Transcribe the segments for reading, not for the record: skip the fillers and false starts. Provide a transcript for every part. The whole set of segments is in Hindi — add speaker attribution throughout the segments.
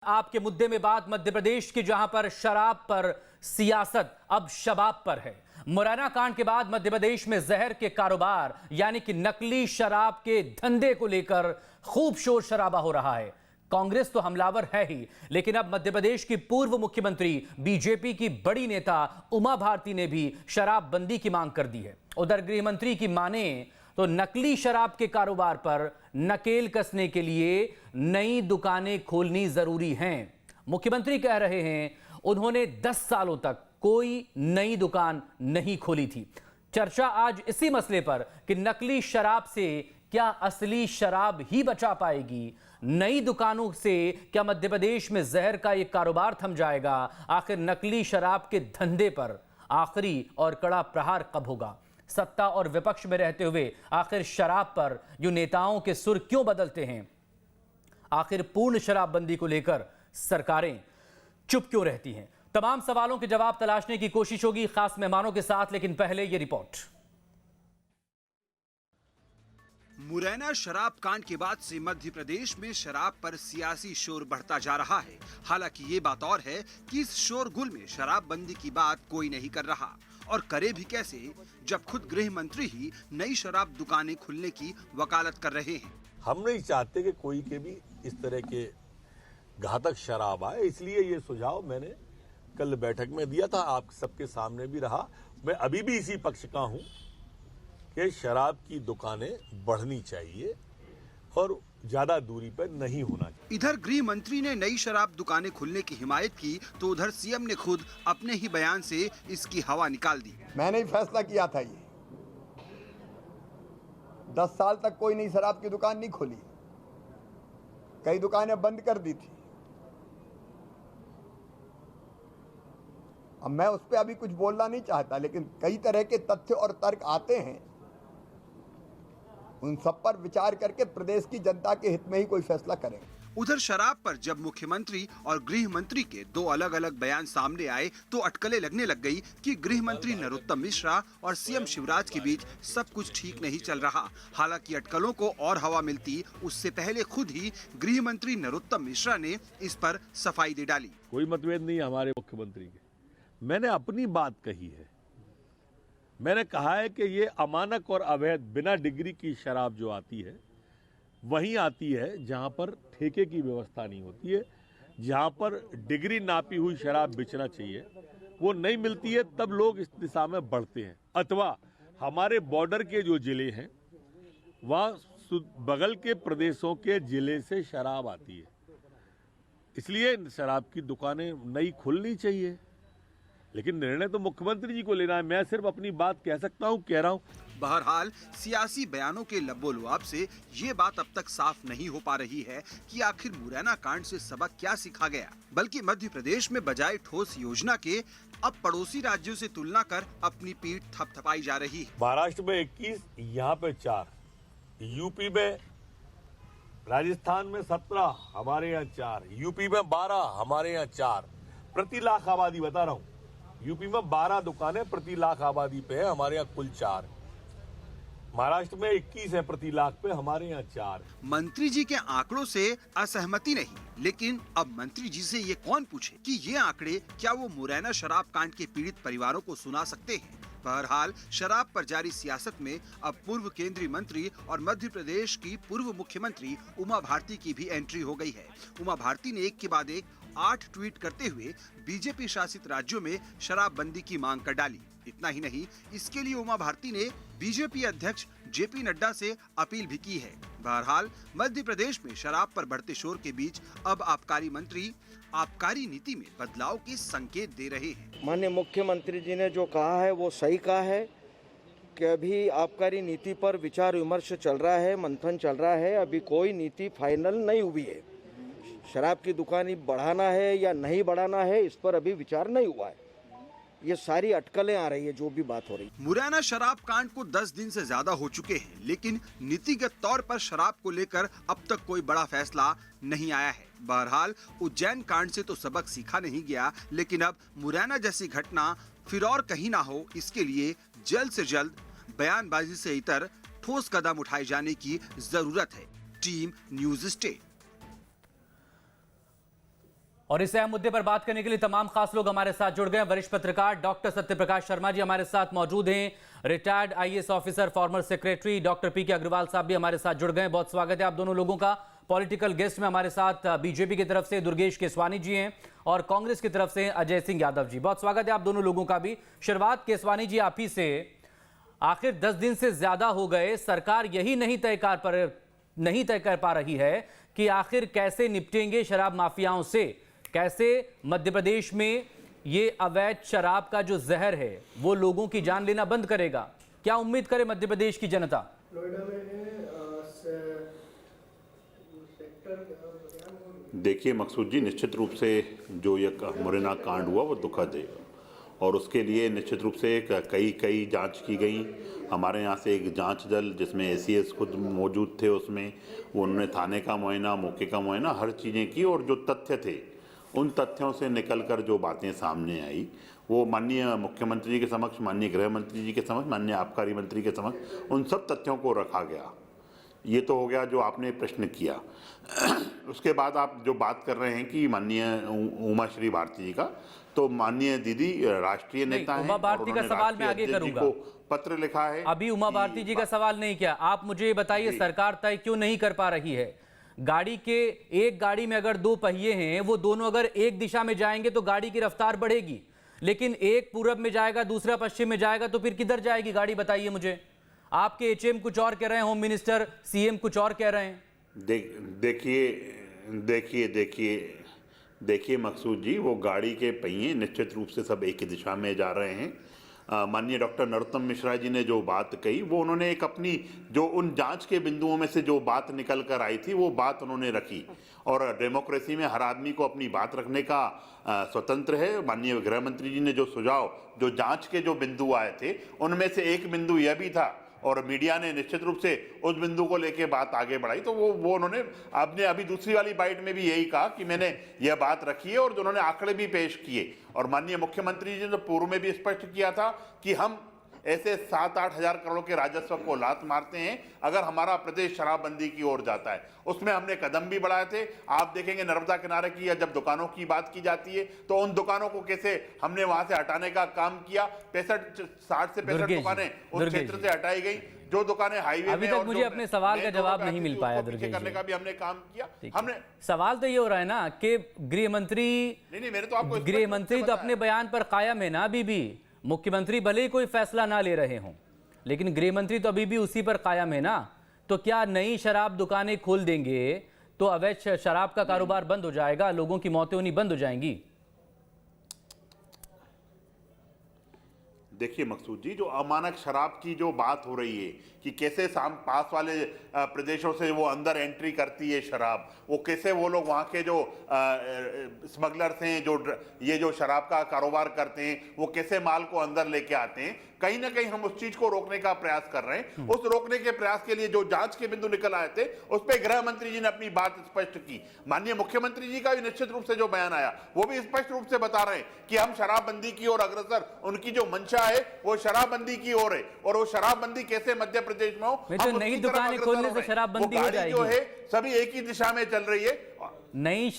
Speaker 1: आपके मुद्दे में बात मध्य प्रदेश की, जहां पर शराब पर सियासत अब शबाब पर है। मुरैना कांड के बाद मध्य प्रदेश में जहर के कारोबार यानी कि नकली शराब के धंधे को लेकर खूब शोर शराबा हो रहा है। कांग्रेस तो हमलावर है ही, लेकिन अब मध्य प्रदेश की पूर्व मुख्यमंत्री बीजेपी की बड़ी नेता उमा भारती ने भी शराब बंदी की मांग कर दी है। उधर गृह मंत्री की माने तो नकली शराब के कारोबार पर नकेल कसने के लिए नई दुकानें खोलनी जरूरी हैं। मुख्यमंत्री कह रहे हैं उन्होंने 10 सालों तक कोई नई दुकान नहीं खोली थी। चर्चा आज इसी मसले पर कि नकली शराब से क्या असली शराब ही बचा पाएगी, नई दुकानों से क्या मध्य प्रदेश में जहर का यह कारोबार थम जाएगा, आखिर नकली शराब के धंधे पर आखिरी और कड़ा प्रहार कब होगा। सत्ता और विपक्ष में रहते हुए आखिर शराब पर जो नेताओं के सुर क्यों बदलते हैं, आखिर पूर्ण शराबबंदी को लेकर सरकारें चुप क्यों रहती हैं। तमाम सवालों के जवाब तलाशने की कोशिश होगी खास मेहमानों के साथ, लेकिन पहले ये रिपोर्ट।
Speaker 2: मुरैना शराब कांड के बाद से मध्य प्रदेश में शराब पर सियासी शोर बढ़ता जा रहा है। हालांकि ये बात और है कि इस शोरगुल में शराबबंदी की बात कोई नहीं कर रहा, और करे भी कैसे जब खुद गृह मंत्री ही नई शराब दुकानें खुलने की वकालत कर रहे हैं।
Speaker 3: हम नहीं चाहते कि कोई के भी इस तरह के घातक शराब आए, इसलिए ये सुझाव मैंने कल बैठक में दिया था, आप सबके सामने भी रहा। मैं अभी भी इसी पक्ष का हूं कि शराब की दुकानें बढ़नी चाहिए और ज्यादा दूरी पर नहीं होना चाहिए।
Speaker 2: इधर गृह मंत्री ने नई शराब दुकानें खुलने की हिमायत की तो उधर सीएम ने खुद अपने ही बयान से इसकी हवा निकाल दी।
Speaker 4: मैंने ही फैसला किया था, ये 10 साल तक कोई नई शराब की दुकान नहीं खोली, कई दुकानें बंद कर दी थी। अब मैं उस पर अभी कुछ बोलना नहीं चाहता, लेकिन कई तरह के तथ्य और तर्क आते हैं, उन सब पर विचार करके प्रदेश की जनता के हित में ही कोई फैसला करें।
Speaker 2: उधर शराब पर जब मुख्यमंत्री और गृह मंत्री के दो अलग अलग बयान सामने आए तो अटकलें लगने लग गई कि गृह मंत्री नरोत्तम मिश्रा और सीएम शिवराज के बीच सब कुछ ठीक नहीं चल रहा। हालांकि अटकलों को और हवा मिलती उससे पहले खुद ही गृह मंत्री नरोत्तम मिश्रा ने इस पर सफाई दे डाली।
Speaker 3: कोई मतभेद नहीं हमारे मुख्यमंत्री के, मैंने अपनी बात कही है। मैंने कहा है कि ये अमानक और अवैध बिना डिग्री की शराब जो आती है वहीं आती है जहां पर ठेके की व्यवस्था नहीं होती है, जहां पर डिग्री नापी हुई शराब बेचना चाहिए वो नहीं मिलती है, तब लोग इस दिशा में बढ़ते हैं। अथवा हमारे बॉर्डर के जो जिले हैं वहां बगल के प्रदेशों के जिले से शराब आती है, इसलिए शराब की दुकानें नई खुलनी चाहिए। लेकिन निर्णय तो मुख्यमंत्री जी को लेना है, मैं सिर्फ अपनी बात कह सकता हूं, कह रहा हूं।
Speaker 2: बहरहाल सियासी बयानों के लबोलुआब से ये बात अब तक साफ नहीं हो पा रही है कि आखिर मुरैना कांड से सबक क्या सीखा गया, बल्कि मध्य प्रदेश में बजाय ठोस योजना के अब पड़ोसी राज्यों से तुलना कर अपनी पीठ थपथपाई जा रही है।
Speaker 3: महाराष्ट्र में 21, यहाँ पे 4, यूपी में, राजस्थान में 17, हमारे यहाँ 4, यूपी में 12, हमारे यहाँ 4, प्रति लाख आबादी बता रहा हूँ। यूपी में 12 दुकानें प्रति लाख आबादी पे है, हमारे यहाँ कुल 4। महाराष्ट्र में 21 है प्रति लाख पे, हमारे यहाँ 4।
Speaker 2: मंत्री जी के आंकड़ों से असहमति नहीं, लेकिन अब मंत्री जी से ये कौन पूछे कि ये आंकड़े क्या वो मुरैना शराब कांड के पीड़ित परिवारों को सुना सकते हैं। बहरहाल शराब पर जारी सियासत में अब पूर्व केंद्रीय मंत्री और मध्य प्रदेश की पूर्व मुख्यमंत्री उमा भारती की भी एंट्री हो गई है। उमा भारती ने एक के बाद एक 8 ट्वीट करते हुए बीजेपी शासित राज्यों में शराबबंदी की मांग कर डाली। इतना ही नहीं, इसके लिए उमा भारती ने बीजेपी अध्यक्ष जेपी नड्डा से अपील भी की है। बहरहाल मध्य प्रदेश में शराब पर बढ़ते शोर के बीच अब आबकारी मंत्री आबकारी नीति में बदलाव के संकेत दे रहे हैं।
Speaker 5: माननीय मुख्यमंत्री जी ने जो कहा है वो सही कहा है कि अभी आबकारी नीति पर विचार विमर्श चल रहा है, मंथन चल रहा है, अभी कोई नीति फाइनल नहीं हुई है। शराब की दुकान बढ़ाना है या नहीं बढ़ाना है, इस पर अभी विचार नहीं हुआ है। ये सारी अटकलें आ रही है जो भी बात हो रही।
Speaker 2: मुरैना शराब कांड को 10 दिन से ज्यादा हो चुके हैं, लेकिन नीतिगत तौर पर शराब को लेकर अब तक कोई बड़ा फैसला नहीं आया है। बहरहाल उज्जैन कांड से तो सबक सीखा नहीं गया, लेकिन अब मुरैना जैसी घटना फिर और कहीं ना हो, इसके लिए जल्द से जल्द बयानबाजी से इतर ठोस कदम उठाए जाने की जरूरत है। Team news state.
Speaker 1: और इस अहम मुद्दे पर बात करने के लिए तमाम खास लोग हमारे साथ जुड़ गए। वरिष्ठ पत्रकार डॉक्टर सत्यप्रकाश शर्मा जी हमारे साथ मौजूद हैं, retired IAS officer, former secretary doctor PK Agarwal साहब भी हमारे साथ जुड़ गए। बहुत स्वागत है आप दोनों लोगों का। पॉलिटिकल गेस्ट में हमारे साथ बीजेपी की तरफ से दुर्गेश केसवानी जी हैं और कांग्रेस की तरफ से अजय सिंह यादव जी। बहुत स्वागत है आप दोनों लोगों का भी। शुरुआत केसवानी जी आप ही से, आखिर 10 दिन से ज्यादा हो गए, सरकार यही नहीं तय कर पा रही है कि आखिर कैसे निपटेंगे शराब माफियाओं से, कैसे मध्य प्रदेश में ये अवैध शराब का जो जहर है वो लोगों की जान लेना बंद करेगा। क्या उम्मीद करे मध्य प्रदेश की जनता?
Speaker 6: देखिए मकसूद जी, निश्चित रूप से जो ये मुरैना कांड हुआ वो दुखद है और उसके लिए निश्चित रूप से कई जांच की गई। हमारे यहाँ से एक जांच दल जिसमें एसीएस खुद मौजूद थे, उसमें वो उन्होंने थाने का मुआयना, मौके का मुआयना, हर चीज़ें की और जो तथ्य थे उन तथ्यों से निकलकर जो बातें सामने आई वो माननीय मुख्यमंत्री जी के समक्ष, माननीय गृह मंत्री जी के समक्ष, माननीय आबकारी मंत्री के समक्ष उन सब तथ्यों को रखा गया। ये तो हो गया जो आपने प्रश्न किया। उसके बाद आप जो बात कर रहे हैं कि माननीय उमा श्री भारती जी का, तो माननीय दीदी राष्ट्रीय नेता हैं।
Speaker 1: उमा भारती का सवाल मैं आगे करूंगा।
Speaker 6: पत्र लिखा है।
Speaker 1: अभी उमा भारती जी का सवाल नहीं किया। आप मुझे ये बताइए, सरकार तय क्यों नहीं कर पा रही है? गाड़ी के एक गाड़ी में अगर 2 पहिए हैं, वो दोनों अगर एक दिशा में जाएंगे तो गाड़ी की रफ्तार बढ़ेगी, लेकिन एक पूरब में जाएगा, दूसरा पश्चिम में जाएगा, तो फिर किधर जाएगी गाड़ी? बताइए मुझे। आपके एचएम कुछ और कह रहे हैं, होम मिनिस्टर, सीएम कुछ और कह रहे हैं।
Speaker 6: देखिए मकसूद जी, वो गाड़ी के पहिए निश्चित रूप से सब एक ही दिशा में जा रहे हैं। माननीय डॉक्टर नरोत्तम मिश्रा जी ने जो बात कही वो उन्होंने एक अपनी जो उन जांच के बिंदुओं में से जो बात निकल कर आई थी वो बात उन्होंने रखी और डेमोक्रेसी में हर आदमी को अपनी बात रखने का स्वतंत्र है। माननीय गृह मंत्री जी ने जो सुझाव, जो जांच के जो बिंदु आए थे उनमें से एक बिंदु यह भी था और मीडिया ने निश्चित रूप से उस बिंदु को लेके बात आगे बढ़ाई, तो वो उन्होंने आपने अभी दूसरी वाली बाइट में भी यही कहा कि मैंने यह बात रखी है और उन्होंने आंकड़े भी पेश किए। और माननीय मुख्यमंत्री जी ने पूर्व में भी स्पष्ट किया था कि हम ऐसे 7-8 हजार करोड़ के राजस्व को लात मारते हैं अगर हमारा प्रदेश शराबबंदी की ओर जाता है। उसमें हमने कदम भी बढ़ाए थे। आप देखेंगे नर्मदा किनारे की या जब दुकानों की बात की जाती है तो उन दुकानों को कैसे हमने वहां से हटाने का काम किया। 60 से 65 दुकानें उस क्षेत्र से हटाई गई। जो दुकानें हाईवे
Speaker 1: अभी तक मुझे अपने सवाल का जवाब नहीं मिल पाया। दुर्गेश
Speaker 6: करने का भी हमने काम किया। हमने
Speaker 1: सवाल तो ये हो रहा है ना कि गृह मंत्री तो अपने बयान पर कायम है ना अभी भी। मुख्यमंत्री भले ही कोई फैसला ना ले रहे हों, लेकिन गृह मंत्री तो अभी भी उसी पर कायम है ना। तो क्या नई शराब दुकानें खोल देंगे तो अवैध शराब का कारोबार बंद हो जाएगा, लोगों की मौतें होनी बंद हो जाएंगी?
Speaker 6: देखिए मकसूद जी, जो अमानक शराब की जो बात हो रही है कि कैसे पास वाले प्रदेशों से वो अंदर एंट्री करती है शराब, वो कैसे वो लोग वहाँ के जो स्मगलर्स हैं, ये जो शराब का कारोबार करते हैं, वो कैसे माल को अंदर लेके आते हैं, कहीं ना कहीं हम उस चीज को रोकने का प्रयास कर रहे हैं। उस रोकने के प्रयास के लिए जो जांच के बिंदु निकल आए थे उस पर गृह मंत्री जी ने अपनी बात स्पष्ट की। माननीय मुख्यमंत्री जी का भी निश्चित रूप से जो बयान आया वो भी स्पष्ट रूप से बता रहे हैं कि हम शराबबंदी की ओर अग्रसर, उनकी जो मंशा है वो शराबबंदी की ओर है और वो शराबबंदी कैसे मध्य प्रदेश में हो,
Speaker 1: तो नई दुकानें खोलने से शराबबंदी हो जाएगी।
Speaker 6: जो है सभी एक ही दिशा में चल रही है।
Speaker 1: नई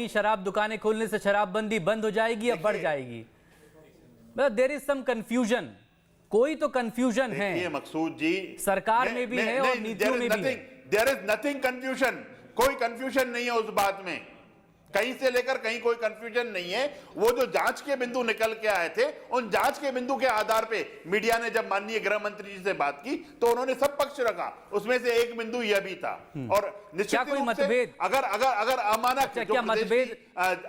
Speaker 1: शराब दुकानें खोलने से शराबबंदी बंद हो जाएगी या बढ़ जाएगी? देयर इज सम कंफ्यूजन, कोई तो कंफ्यूजन है
Speaker 6: मकसूद जी,
Speaker 1: सरकार में भी है और नीतियों में भी है।
Speaker 6: देयर इज नथिंग कंफ्यूजन, कोई कंफ्यूजन नहीं है उस बात में, कहीं से लेकर कहीं कोई कंफ्यूजन नहीं है। वो जो जांच के बिंदु निकल के आए थे उन जांच के बिंदु के आधार पे मीडिया ने जब माननीय गृह मंत्री जी से बात की तो उन्होंने सब पक्ष रखा, उसमें से एक बिंदु यह भी था। और निश्चित रूप से अगर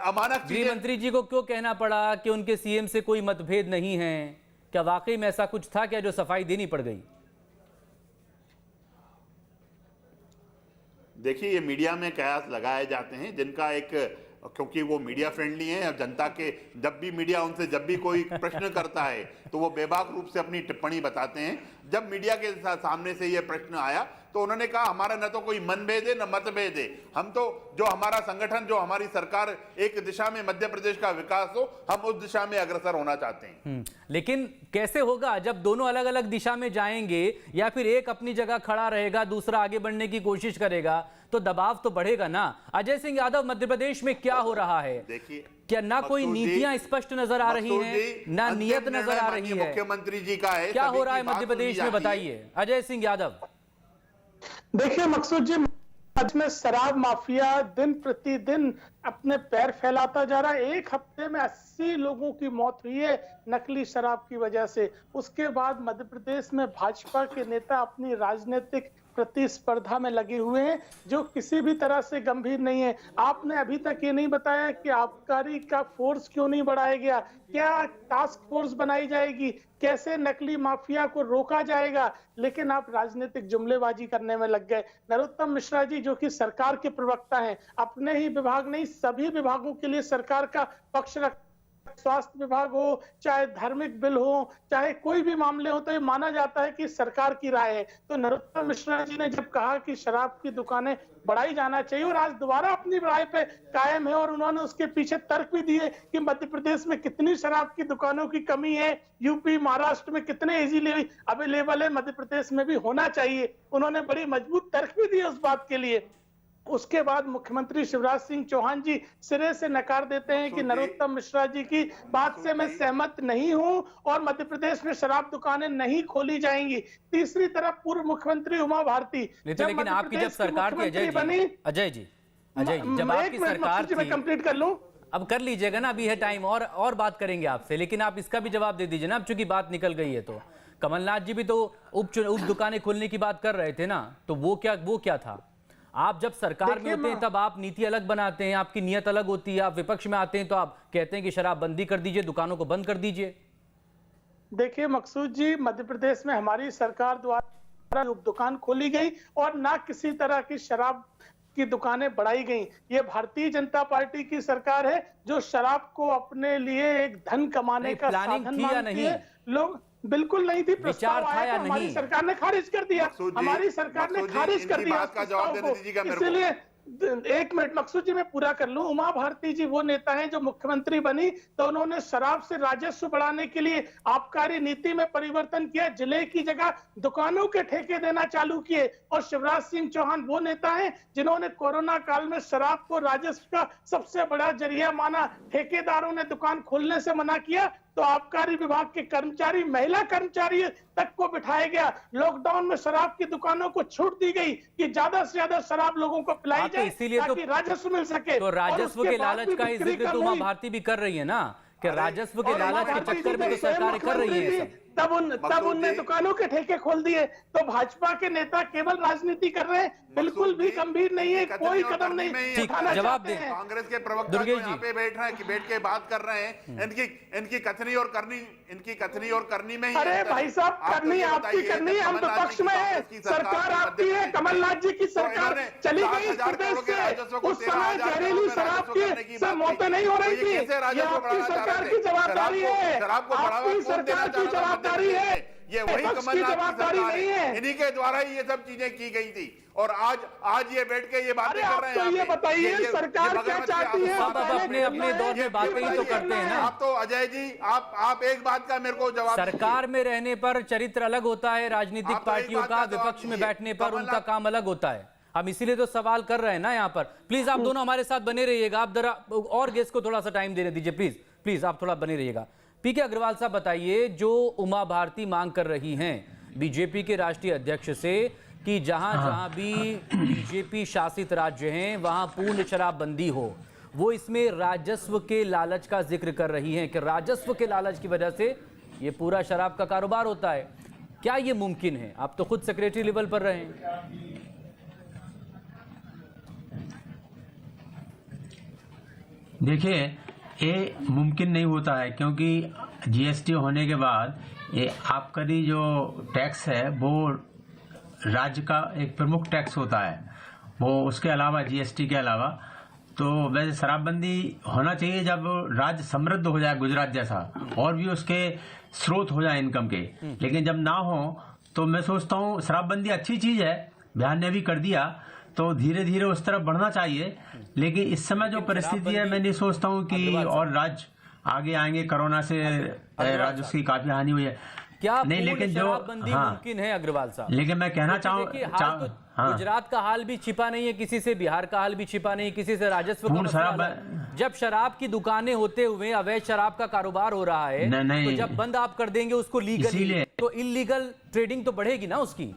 Speaker 6: अमानक
Speaker 1: गृह मंत्री जी को क्यों कहना पड़ा कि उनके सीएम से कोई मतभेद नहीं है? क्या वाकई में ऐसा कुछ था क्या जो सफाई देनी पड़ गई?
Speaker 6: देखिए, ये मीडिया में कयास लगाए जाते हैं जिनका एक, क्योंकि वो मीडिया फ्रेंडली हैं, जनता के जब भी मीडिया उनसे जब भी कोई प्रश्न करता है तो वो बेबाक रूप से अपनी टिप्पणी बताते हैं। जब मीडिया के सामने से ये प्रश्न आया तो उन्होंने कहा हमारा न तो कोई मनभेद है न मतभेद है, हम तो जो हमारा संगठन, जो हमारी सरकार एक दिशा में मध्य प्रदेश का विकास हो, हम उस दिशा में अग्रसर होना चाहते हैं।
Speaker 1: लेकिन कैसे होगा जब दोनों अलग अलग दिशा में जाएंगे, या फिर एक अपनी जगह खड़ा रहेगा, दूसरा आगे बढ़ने की कोशिश करेगा, तो दबाव तो बढ़ेगा ना। अजय सिंह यादव, मध्य प्रदेश में क्या हो रहा है?
Speaker 6: देखिए,
Speaker 1: क्या ना कोई नीतियां स्पष्ट नजर आ रही हैं, ना नियत नजर आ रही है?
Speaker 6: मुख्यमंत्री जी का है,
Speaker 1: क्या हो रहा है मध्य प्रदेश में, बताइए अजय सिंह यादव।
Speaker 7: देखिए मकसूद जी, आज में शराब माफिया दिन प्रतिदिन अपने पैर फैलाता जा रहा है। एक हफ्ते में 80 लोगों की मौत हुई है नकली शराब की वजह से। उसके बाद मध्य प्रदेश में भाजपा के नेता अपनी राजनीतिक प्रतिस्पर्धा में लगे हुए हैं, जो किसी भी तरह से गंभीर नहीं है। आपने अभी तक ये नहीं बताया कि आबकारी का फोर्स क्यों नहीं बढ़ाया गया, क्या टास्क फोर्स बनाई जाएगी, कैसे नकली माफिया को रोका जाएगा, लेकिन आप राजनीतिक जुमलेबाजी करने में लग गए। नरोत्तम मिश्रा जी, जो कि सरकार के प्रवक्ता हैं, अपने ही विभाग नहीं सभी विभागों के लिए सरकार का पक्ष रख, स्वास्थ्य विभाग हो, चाहे धार्मिक बिल हो, चाहे कोई भी मामले हो, तो ये माना जाता है कि सरकार की राय है। तो नरोत्तम मिश्रा जी ने जब कहा कि शराब की दुकानें बढ़ाई जाना चाहिए, और आज दोबारा अपनी राय पे कायम है, और उन्होंने उसके पीछे तर्क भी दिए कि मध्य प्रदेश में कितनी शराब की दुकानों की कमी है, यूपी महाराष्ट्र में कितने इजीली अवेलेबल है, मध्य प्रदेश में भी होना चाहिए। उन्होंने बड़ी मजबूत तर्क भी दिए उस बात के लिए। उसके बाद मुख्यमंत्री शिवराज सिंह चौहान जी सिरे से नकार देते हैं कि नरोत्तम मिश्रा जी की बात से मैं सहमत नहीं हूं और मध्य प्रदेश में शराब दुकानें नहीं खोली जाएंगी। तीसरी तरफ पूर्व मुख्यमंत्री उमा भारती,
Speaker 1: लेकिन आपकी जब सरकार थी अजय जी, जब आपकी सरकार थी,
Speaker 7: मैं कंप्लीट कर लूं,
Speaker 1: अब कर लीजिएगा ना, अभी है टाइम, और बात करेंगे आपसे, लेकिन आप इसका भी जवाब दे दीजिए ना। अब चूंकि बात निकल गई है, तो कमलनाथ जी भी तो उप दुकानें खोलने की बात कर रहे थे ना, तो वो क्या था? आप जब सरकार में होते हैं तब आप नीति अलग बनाते हैं, आपकी नीयत अलग होती है। आप विपक्ष में आते हैं तो आप कहते हैं कि शराब बंदी कर दीजिए, दुकानों को बंद कर दीजिए।
Speaker 7: देखिए मकसूद जी, मध्य प्रदेश में हमारी सरकार द्वारा दुकान खोली गई और ना किसी तरह की शराब की दुकानें बढ़ाई गई। ये भारतीय जनता पार्टी की सरकार है जो शराब को अपने लिए एक धन कमाने का साधन मानती है। लोग बिल्कुल नहीं थी,
Speaker 1: विचार था या नहीं?
Speaker 7: हमारी सरकार ने खारिज कर दिया, हमारी सरकार ने खारिज कर दिया
Speaker 6: बात का जवाब देने दीजिएगा मेरे को।
Speaker 7: इसलिए एक मिनट मकसूद जी, मैं पूरा कर लूं। उमा भारती जी वो नेता हैं जो मुख्यमंत्री बनी तो उन्होंने शराब से राजस्व बढ़ाने के लिए आबकारी नीति में परिवर्तन किया, जिले की जगह दुकानों के ठेके देना चालू किए। और शिवराज सिंह चौहान वो नेता हैं जिन्होंने कोरोना काल में शराब को राजस्व का सबसे बड़ा जरिया माना। ठेकेदारों ने दुकान खोलने से मना किया तो आबकारी विभाग के कर्मचारी, महिला कर्मचारी तक को बिठाया गया। लॉकडाउन में शराब की दुकानों को छूट दी गई कि ज्यादा से ज्यादा शराब लोगों को पिलाई जाए ताकि राजस्व मिल सके।
Speaker 1: तो राजस्व के लालच का ही जिक्र तो उमा भारती भी कर रही है ना, कि राजस्व के लालच के चक्कर में तो सरकार कर रही है।
Speaker 7: तब उनने दुकानों के ठेके खोल दिए। तो भाजपा के नेता केवल राजनीति कर रहे हैं, बिल्कुल भी गंभीर नहीं है, कोई कदम नहीं उठाना चाहते हैं।
Speaker 6: कांग्रेस के प्रवक्ता जो यहाँ पे बैठ के बात कर रहे हैं, इनकी कथनी और करनी में ही।
Speaker 7: अरे भाई साहब, करनी आपकी करनी है, हम तो पक्ष में है, सरकार आपकी है। कमलनाथ जी की सरकार चली गई इस प्रदेश से, उस समय जहरीली शराब की से मौतें नहीं हो रही थी। ये आपकी सरकार की जवाबदारी है, आपकी सरकार की जवाबदारी है,
Speaker 6: ये वही कमलनाथ की जवाबदारी नहीं है। इन्हीं के द्वारा ही ये सब चीजें की गई थी और आज ये बैठ के ये बातें कर रहे हैं।
Speaker 7: तो ये बताइए सरकार क्या चाहती है?
Speaker 1: आप अपने दौर में बातें ही तो करते हैं ना।
Speaker 6: आप तो अजय जी, आप एक बात का मेरे को जवाब।
Speaker 1: सरकार में रहने पर चरित्र अलग होता है राजनीतिक पार्टियों का, विपक्ष में बैठने पर उनका काम अलग होता है। हम इसीलिए तो सवाल कर रहे हैं ना यहाँ पर। प्लीज आप दोनों हमारे साथ बने रहिएगा। आप जरा और गेस्ट को थोड़ा सा टाइम देने दीजिए, प्लीज आप थोड़ा बने रहिएगा। पीके अग्रवाल साहब, बताइए, जो उमा भारती मांग कर रही हैं बीजेपी के राष्ट्रीय अध्यक्ष से कि जहां भी बीजेपी शासित राज्य हैं वहां पूर्ण शराबबंदी हो, वो इसमें राजस्व के लालच का जिक्र कर रही हैं कि राजस्व के लालच की वजह से ये पूरा शराब का कारोबार होता है। क्या ये मुमकिन है? आप तो खुद सेक्रेटरी लेवल पर रहे हैं।
Speaker 8: देखिए, ये मुमकिन नहीं होता है क्योंकि जीएसटी होने के बाद ये आबकारी जो टैक्स है वो राज्य का एक प्रमुख टैक्स होता है, वो उसके अलावा जीएसटी के अलावा। तो वैसे शराबबंदी होना चाहिए जब राज्य समृद्ध हो जाए गुजरात जैसा और भी उसके स्रोत हो जाए इनकम के। लेकिन जब ना हो तो मैं सोचता हूँ शराबबंदी अच्छी चीज है, बिहार ने भी कर दिया, तो धीरे धीरे उस तरफ बढ़ना चाहिए। लेकिन इस समय जो परिस्थिति है, मैं नहीं सोचता हूँ कि और राज्य आगे आएंगे। कोरोना से राज्य की काफी हानि हुई है,
Speaker 1: क्या
Speaker 8: नहीं, लेकिन जो
Speaker 1: मुमकिन है अग्रवाल साहब?
Speaker 8: लेकिन मैं कहना चाहूँ,
Speaker 1: गुजरात का हाल भी छिपा नहीं है किसी से, बिहार का हाल भी छिपा नहीं किसी से, राजस्व का मसला। जब शराब की दुकानें होते हुए अवैध शराब का कारोबार हो रहा है, तो जब बंद आप कर देंगे उसको लीगल, तो इलीगल ट्रेडिंग तो बढ़ेगी ना उसकी।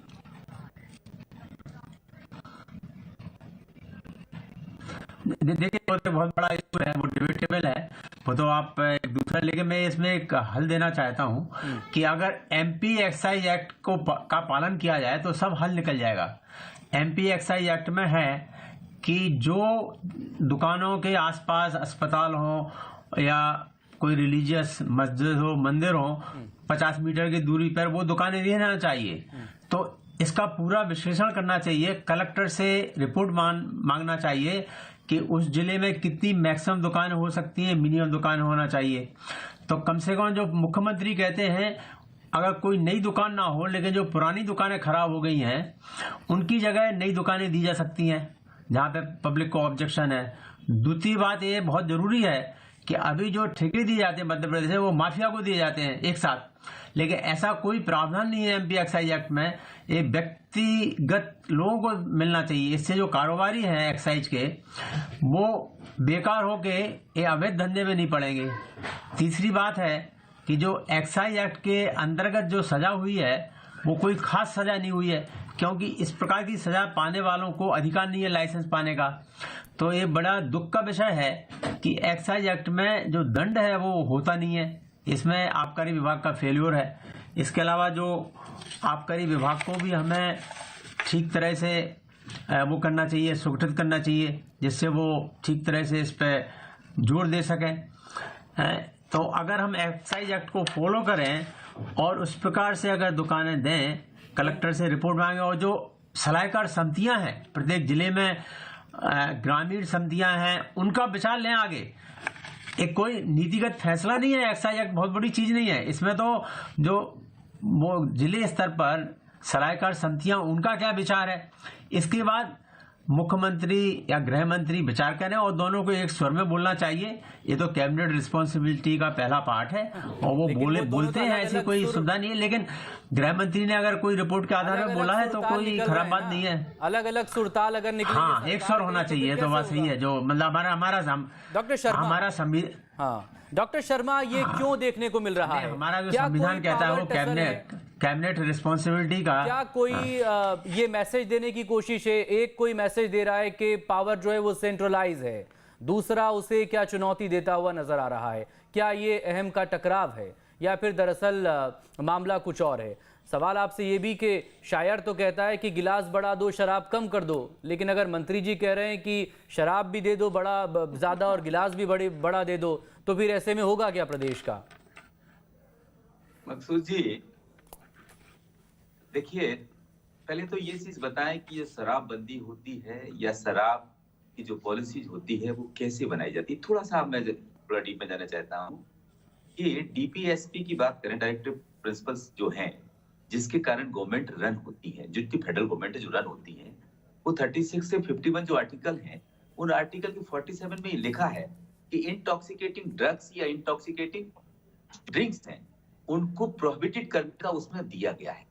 Speaker 8: देखिए वो तो बहुत बड़ा इशू है, वो डिबेटेबल है, वो तो आप दूसरा। लेकिन मैं इसमें एक हल देना चाहता हूं कि अगर एमपी एक्साइज एक्ट का पालन किया जाए तो सब हल निकल जाएगा। एमपी एक्साइज एक्ट में है कि जो दुकानों के आसपास अस्पताल हो या कोई रिलीजियस मस्जिद हो, मंदिर हो, 50 मीटर की दूरी पर वो दुकानें रहना चाहिए। तो इसका पूरा विश्लेषण करना चाहिए, कलेक्टर से रिपोर्ट मांगना चाहिए कि उस जिले में कितनी मैक्सिमम दुकानें हो सकती हैं, मिनिमम दुकान होना चाहिए। तो कम से कम जो मुख्यमंत्री कहते हैं, अगर कोई नई दुकान ना हो लेकिन जो पुरानी दुकानें खराब हो गई हैं उनकी जगह नई दुकानें दी जा सकती हैं जहां पे पब्लिक को ऑब्जेक्शन है। दूसरी बात ये बहुत जरूरी है कि अभी जो ठेके दिए जाते हैं मध्य प्रदेश में, वो माफिया को दिए जाते हैं एक साथ, लेकिन ऐसा कोई प्रावधान नहीं है एमपी एक्साइज एक्ट में। ये व्यक्तिगत लोगों को मिलना चाहिए। इससे जो कारोबारी हैं एक्साइज के, वो बेकार होके ये अवैध धंधे में नहीं पड़ेंगे। तीसरी बात है कि जो एक्साइज एक्ट के अंतर्गत जो सजा हुई है वो कोई खास सजा नहीं हुई है, क्योंकि इस प्रकार की सजा पाने वालों को अधिकार नहीं है लाइसेंस पाने का। तो ये बड़ा दुख का विषय है कि एक्साइज एक्ट में जो दंड है वो होता नहीं है, इसमें आबकारी विभाग का फेल्योर है। इसके अलावा जो आबकारी विभाग को भी हमें ठीक तरह से वो करना चाहिए, सुगठित करना चाहिए, जिससे वो ठीक तरह से इस पर जोर दे सकें। तो अगर हम एक्साइज एक्ट को फॉलो करें और उस प्रकार से अगर दुकानें दें, कलेक्टर से रिपोर्ट मांगे, और जो सलाहकार समितियां हैं प्रत्येक जिले में, ग्रामीण समितियां हैं, उनका विचार लें आगे। एक कोई नीतिगत फैसला नहीं है, एक्साइज एक्ट बहुत बड़ी चीज नहीं है। इसमें तो जो वो जिले स्तर पर सलाहकार समितियां, उनका क्या विचार है, इसके बाद मुख्यमंत्री या गृह मंत्री विचार करें और दोनों को एक स्वर में बोलना चाहिए। ये तो कैबिनेट रिस्पॉन्सिबिलिटी का पहला पार्ट है और वो बोलते हैं, ऐसी कोई सुविधा नहीं है। लेकिन गृह मंत्री ने अगर कोई रिपोर्ट के आधार पर बोला है तो कोई खराब बात नहीं है।
Speaker 1: अलग अलग सुरताल अगर निकले,
Speaker 8: हाँ, एक स्वर होना चाहिए, तो बात सही है। जो मतलब
Speaker 1: डॉक्टर शर्मा,
Speaker 8: हमारा संविधान,
Speaker 1: हाँ डॉक्टर शर्मा, ये क्यों देखने को मिल रहा है?
Speaker 8: हमारा जो संविधान कहता है वो कैबिनेट रिस्पॉन्सिबिलिटी का
Speaker 1: क्या कोई ये मैसेज देने की कोशिश है? एक कोई मैसेज दे रहा है कि पावर जो है वो सेंट्रलाइज है, दूसरा उसे क्या चुनौती देता हुआ नजर आ रहा है? क्या ये अहम का टकराव है या फिर दरअसल मामला कुछ और है? सवाल आपसे ये भी कि शायर तो कहता है कि गिलास बढ़ा दो, शराब कम कर दो, लेकिन अगर मंत्री जी कह रहे हैं कि शराब भी दे दो बड़ा ज्यादा और गिलास भी बड़ा दे दो, तो फिर ऐसे में होगा क्या प्रदेश का?
Speaker 9: मकसूद जी, देखिए, पहले तो ये चीज बताएं कि ये शराबबंदी होती है या शराब की जो पॉलिसीज होती है वो कैसे बनाई जाती है। थोड़ा सा मैं थोड़ा डीप में जाना चाहता हूँ कि डीपीएसपी की बात करें, डायरेक्टिव प्रिंसिपल्स जो हैं जिसके कारण गवर्नमेंट रन होती है, जितनी फेडरल गवर्नमेंट जो रन होती है, वो 36 से 51 जो आर्टिकल हैं, उन आर्टिकल की 47 में लिखा है कि इंटॉक्सिकेटिंग ड्रग्स या इंटॉक्सिकेटिंग ड्रिंक्स हैं, उनको प्रोहिबिटेड करने का उसमें दिया गया है।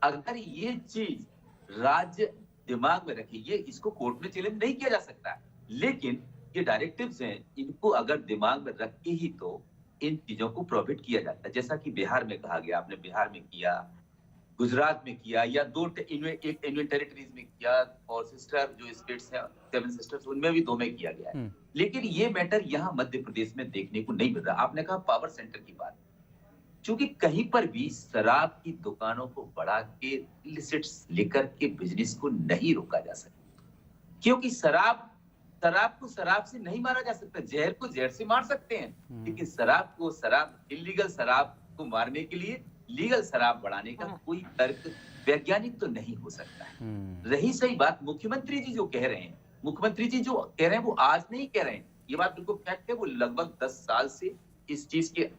Speaker 9: अगर ये चीज राज्य दिमाग में रखे, ये इसको कोर्ट में चैलेंज नहीं किया जा सकता, लेकिन ये डायरेक्टिव्स हैं, इनको अगर दिमाग में रख के ही तो इन चीजों को प्रोहिबिट किया जाता है। जैसा कि बिहार में कहा गया, आपने बिहार में किया, गुजरात में किया, या एक यूनियन टेरिटरीज में किया, और सिस्टर जो स्टेट्स हैं 7 सिस्टर्स, उनमें भी 2 में किया गया है। लेकिन ये मैटर यहाँ मध्य प्रदेश में देखने को नहीं मिल रहा। आपने कहा पावर सेंटर की बात, क्योंकि कहीं पर भी शराब की दुकानों को बढ़ा के इलिसिट लिकर के बिजनेस को नहीं रोका जा सकता, क्योंकि शराब को शराब से नहीं मारा जा सकता, जहर को जहर से मार सकते हैं, लेकिन इलीगल शराब को मारने के लिए लीगल शराब बढ़ाने का कोई तर्क वैज्ञानिक तो नहीं हो सकता है। रही सही बात मुख्यमंत्री जी जो कह रहे हैं, वो आज नहीं कह रहे हैं, ये बात बिल्कुल फैक्ट है। वो लगभग 10 साल से इस चीज के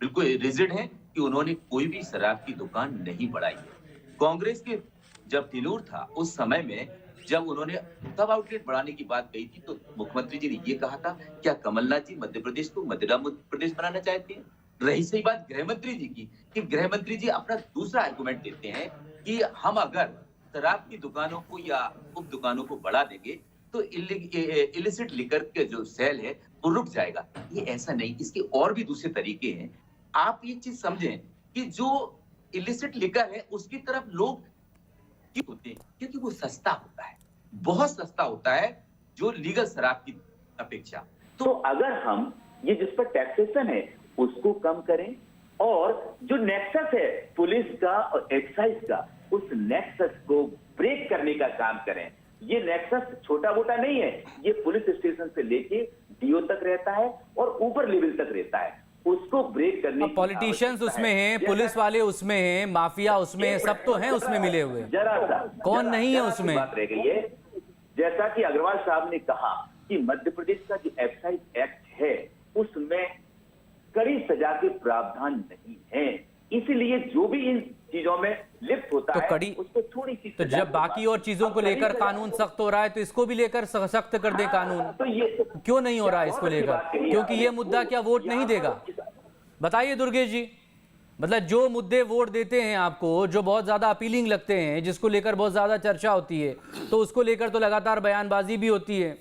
Speaker 9: बिल्कुल रिजिड है कि उन्होंने कोई भी शराब की दुकान नहीं बढ़ाई है। कांग्रेस के जब तिलूर था उस समय में जब उन्होंने तब आउटलेट बढ़ाने की बात कही थी, तो मुख्यमंत्री जी ने ये कहा था, क्या कमलनाथ जी मध्य प्रदेश को मदिरा प्रदेश बनाना चाहते हैं? रही सही बात गृह मंत्री जी की, कि गृह मंत्री जी अपना दूसरा आर्गुमेंट देते हैं कि हम अगर शराब की दुकानों को या उप दुकानों को बढ़ा देंगे तो इलिसिट लिकर के जो सेल है वो रुक जाएगा। ये ऐसा नहीं, इसके और भी दूसरे तरीके हैं। आप ये चीज समझें कि जो इलिसिट लिकर है उसकी तरफ लोग क्यों होते हैं? क्योंकि वो सस्ता होता है, बहुत सस्ता होता है जो लीगल शराब की अपेक्षा।
Speaker 10: तो अगर हम ये जिस पर टैक्सेशन है उसको कम करें और जो नेक्सस है पुलिस का और एक्साइज का, उस नेक्सस को ब्रेक करने का काम करें। ये नेक्सस छोटा मोटा नहीं है, ये पुलिस स्टेशन से लेके डीओ तक रहता है और ऊपर लेवल तक रहता है, उसको ब्रेक करने की
Speaker 1: पॉलिटिशियंस उसमें हैं, पुलिस वाले उसमें हैं, माफिया उसमें है, सब तो हैं उसमें मिले हुए।
Speaker 10: जरा सा
Speaker 1: कौन नहीं है उसमें?
Speaker 10: बात रह गई है, जैसा कि अग्रवाल साहब ने कहा कि मध्य प्रदेश का जो एक्साइज एक्ट है उसमें कड़ी सजा के प्रावधान नहीं है, इसलिए जो भी इन चीजों में लिप्त होता
Speaker 1: तो
Speaker 10: है
Speaker 1: कड़ी
Speaker 10: उसको थोड़ी सी
Speaker 1: तो जब बाकी और चीजों को लेकर कानून सख्त हो रहा है तो इसको भी लेकर सख्त कर दे कानून।
Speaker 10: तो ये
Speaker 1: क्यों नहीं हो रहा है इसको लेकर? क्योंकि ये मुद्दा क्या वोट नहीं देगा? बताइए दुर्गेश जी, मतलब जो मुद्दे वोट देते हैं आपको, जो बहुत ज्यादा अपीलिंग लगते हैं, जिसको लेकर बहुत ज्यादा चर्चा होती है, तो उसको लेकर तो लगातार बयानबाजी भी होती है।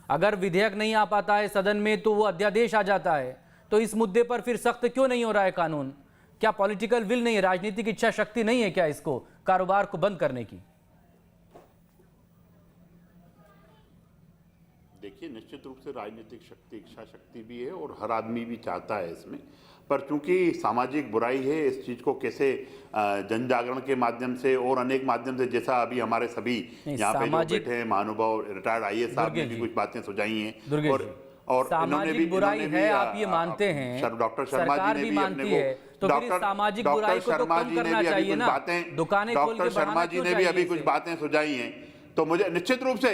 Speaker 1: अगर विधेयक नहीं आ पाता है सदन में तो वो अध्यादेश आ जाता है। तो इस मुद्दे पर फिर सख्त क्यों नहीं हो रहा है कानून? क्या पॉलिटिकल विल नहीं है, राजनीतिक इच्छा शक्ति नहीं है क्या इसको, कारोबार को बंद करने की?
Speaker 6: देखिए, निश्चित रूप से राजनीतिक शक्ति, इच्छा शक्ति भी है और हर आदमी भी चाहता है इसमें, पर चूंकि सामाजिक बुराई है, इस चीज को कैसे जन जागरण के माध्यम से और अनेक माध्यम से, जैसा अभी हमारे सभी यहाँ पे जो बैठे हैं महानुभाव रिटायर्ड आईएएस साहब ने भी कुछ बातें सुझाई हैं और
Speaker 1: सामाजिक बुराई है, आप ये मानते हैं,
Speaker 6: डॉक्टर शर्मा जी ने भी अपने को
Speaker 1: सामाजिक बुराई को तो कम करना चाहिए ना, दुकानें खोल के
Speaker 6: डॉक्टर शर्मा जी ने भी अभी कुछ बातें सुझाई हैं। तो मुझे निश्चित रूप से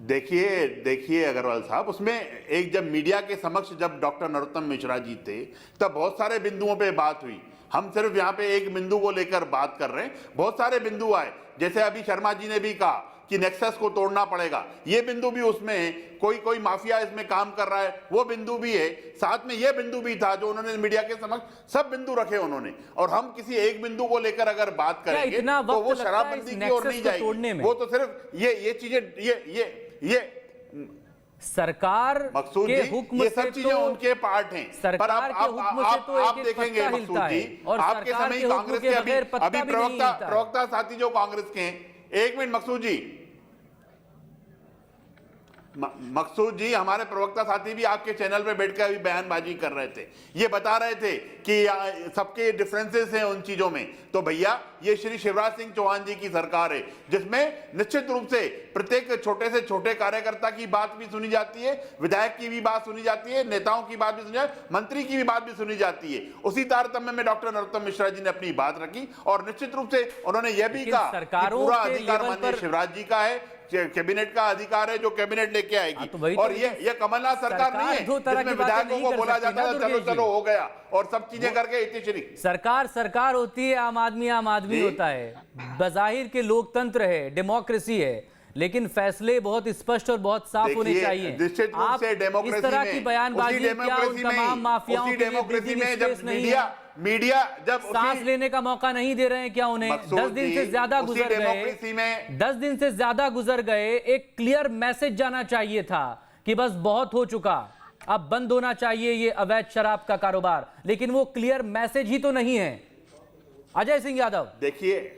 Speaker 6: देखिए अग्रवाल साहब, उसमें एक जब मीडिया के समक्ष जब डॉक्टर नरोत्तम मिश्रा जी थे तब बहुत सारे बिंदुओं पे बात हुई। हम सिर्फ यहाँ पे एक बिंदु को लेकर बात कर रहे हैं, बहुत सारे बिंदु आए, जैसे अभी शर्मा जी ने भी कहा कि नेक्सस को तोड़ना पड़ेगा, ये बिंदु भी उसमें है, कोई माफिया इसमें काम कर रहा है, वो बिंदु भी है, साथ में ये बिंदु भी था जो उन्होंने मीडिया के समक्ष सब बिंदु रखे उन्होंने। और हम किसी एक बिंदु को लेकर अगर बात करेंगे तो वो शराबबंदी की ओर नहीं जाएगी, वो तो सिर्फ ये चीजें ये
Speaker 1: सरकार के हुक्म
Speaker 6: ये सब चीजें उनके पार्ट हैं। पर आप देखेंगे मकसूद जी, आपके समय कांग्रेस के अभी प्रवक्ता साथी जो कांग्रेस के हैं, एक मिनट मकसूद जी हमारे प्रवक्ता साथी भी आपके चैनल पे बैठकर अभी बयानबाजी कर रहे थे, ये बता रहे थे कि सबके डिफरेंसेस हैं उन चीजों में। तो भैया, ये श्री शिवराज सिंह चौहान जी की सरकार है जिसमें निश्चित रूप से प्रत्येक छोटे से छोटे कार्यकर्ता की बात भी सुनी जाती है, विधायक की भी बात सुनी जाती है, नेताओं की बात भी सुनी जाती है, मंत्री की भी बात भी सुनी जाती है। उसी तारतम्य में डॉक्टर नरोत्तम मिश्रा जी ने अपनी बात रखी और निश्चित रूप से उन्होंने यह भी कहा कि पूरा अधिकार माननीय शिवराज जी का है, कैबिनेट का अधिकार है जो कैबिनेट लेके आएगी। और ये कमलनाथ सरकार नहीं है जिसमें विधायकों को बोला जाता है चलो हो गया और सब चीजें करके इतनी
Speaker 1: सरकार होती है, आम आदमी होता है, बजाहिर के लोकतंत्र है, डेमोक्रेसी है, लेकिन फैसले बहुत स्पष्ट और बहुत साफ होने चाहिए। आप इस तरह की बयानबाजी क्या उन तमाम माफियाओं के लिए ब्रीथिंग स्पेस नहीं है?
Speaker 6: मीडिया जब
Speaker 1: सांस लेने का मौका नहीं दे रहे हैं क्या उन्हें? 10 दिन से ज्यादा गुजर गए, 10 दिन से ज्यादा गुजर गए, एक क्लियर मैसेज जाना चाहिए था कि बस बहुत हो चुका, अब बंद होना चाहिए ये अवैध शराब का कारोबार, लेकिन वो क्लियर मैसेज ही तो नहीं है। अजय सिंह यादव,
Speaker 6: देखिए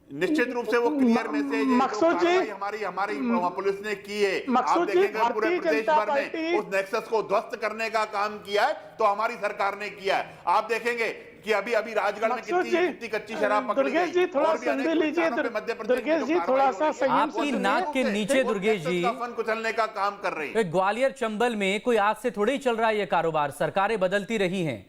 Speaker 6: निश्चित रूप से वो क्लियर मैसेज
Speaker 7: मकसूद जी
Speaker 6: हमारी पुलिस ने की है। आप देखेंगे पूरे प्रदेश भर में उस नेक्सस को ध्वस्त करने का काम किया है तो हमारी सरकार ने किया है। आप देखेंगे कि अभी राजगढ़ में कितनी कच्ची शराब पकड़ी गई।
Speaker 7: दुर्गेश जी थोड़ा संदेश लीजिए, दुर्गेश जी थोड़ा सा
Speaker 1: आपकी नाक के नीचे दुर्गेश जी
Speaker 6: कुचलने का काम कर रही है।
Speaker 1: ग्वालियर चंबल में कोई आज से थोड़ी चल रहा है ये कारोबार, सरकारें बदलती रही हैं,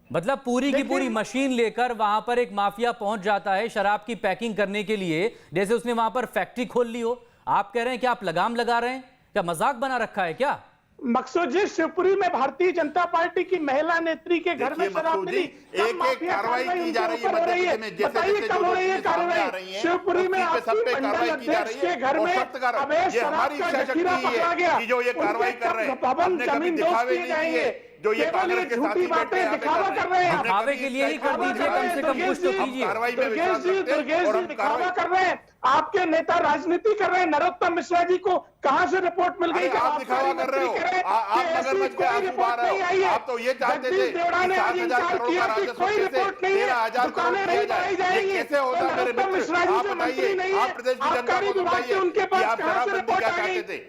Speaker 1: मतलब पूरी की पूरी मशीन लेकर वहां पर एक माफिया पहुंच जाता है शराब की पैकिंग करने के लिए, जैसे उसने वहां पर फैक्ट्री खोल ली हो। आप कह रहे हैं कि आप लगाम लगा रहे हैं, क्या मजाक बना रखा है क्या?
Speaker 7: मकसूद जी, शिवपुरी में भारतीय जनता पार्टी की महिला नेत्री के घर में शराब मिली,
Speaker 6: एक कार्रवाई की जा रही है मध्य प्रदेश में, जैसे
Speaker 7: कब हो रही है कार्रवाई? शिवपुरी में आपकी मंडल अध्यक्ष के घर में अवैध शराब का जखीरा पकड़ा गया,
Speaker 6: जो ये कार्रवाई कर रहे हैं,
Speaker 7: भवन जमीन दोस्त किए जाएंगे,
Speaker 6: जो ये कांग्रेस के साथी बैठे हैं,
Speaker 7: दिखावा कर रहे हैं,
Speaker 1: दिखावे के लिए ही कर दीजिए, कम से कम कुछ तो कीजिए।
Speaker 7: दुर्गेश जी दिखावा कर रहे हैं, आपके नेता राजनीति कर रहे हैं। नरोत्तम मिश्रा जी को कहां से रिपोर्ट मिल गई?
Speaker 6: आप दिखावा कर रहे हो, आप मगरमच्छ के आंसू बहा रहे हो। आप तो ये चाहते थे कि 7,000 करोड़ का राजस्व से 13,000 करोड़ दिया जाए, ये कैसे होता मेरे मित्र? आप बताइए, आप प्रदेश की जनता को बताइए कि आप शराबबंदी क्या चाहते थे?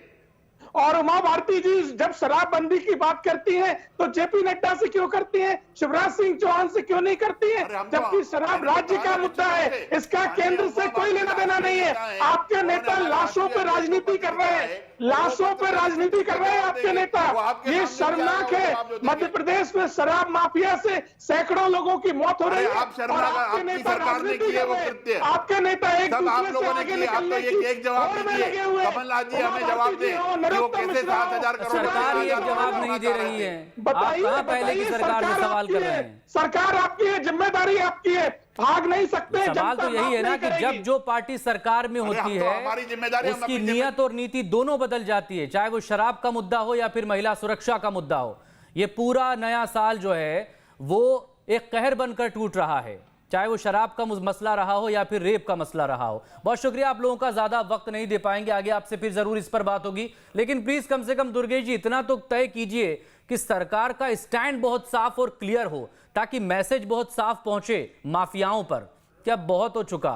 Speaker 7: और उमा भारती जी जब शराबबंदी की बात करती हैं तो जेपी नड्डा से क्यों करती हैं, शिवराज सिंह चौहान से क्यों नहीं करती हैं? जबकि शराब राज्य का मुद्दा है, इसका केंद्र से कोई लेना देना नहीं है। आपके नेता लाशों पर राजनीति कर रहे हैं, लाशों पर राजनीति कर रहे हैं आपके नेता। ये शर्मनाक है। मध्य प्रदेश में शराब माफिया से सैकड़ों लोगों की मौत हो रही है। आपके नेता राजनीति कर रहे हैं, आपके नेता एक दूसरे से आगे निकलने की होड़ में लगे हुए हैं।
Speaker 6: कमलनाथ जी हमें जवाब दें, वो कैसे 7,000 करोड़?
Speaker 1: सरकार ही एक जवाब नहीं दे रही है। आप कहां पहले की सरकार से सवाल कर रहे हैं?
Speaker 7: सरकार आपकी है, जिम्मेदारी आपकी है, भाग नहीं सकते।
Speaker 1: सवाल तो यही है ना कि जब जो पार्टी सरकार में होती है उसकी नियत और नीति दोनों बदल जाती है, चाहे वो शराब का मुद्दा हो या फिर महिला सुरक्षा का मुद्दा हो। ये पूरा नया साल जो है वो एक कहर बनकर टूट रहा है, चाहे वो शराब का मसला रहा हो या फिर रेप का मसला रहा हो। बहुत शुक्रिया, आप लोगों का ज्यादा वक्त नहीं दे पाएंगे, आगे आपसे फिर जरूर इस पर बात होगी। लेकिन प्लीज कम से कम दुर्गेश जी इतना तो तय कीजिए कि सरकार का स्टैंड बहुत साफ और क्लियर हो, ताकि मैसेज बहुत साफ पहुंचे माफियाओं पर कि अब बहुत हो चुका,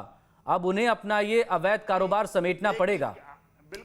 Speaker 1: अब उन्हें अपना ये अवैध कारोबार समेटना पड़ेगा।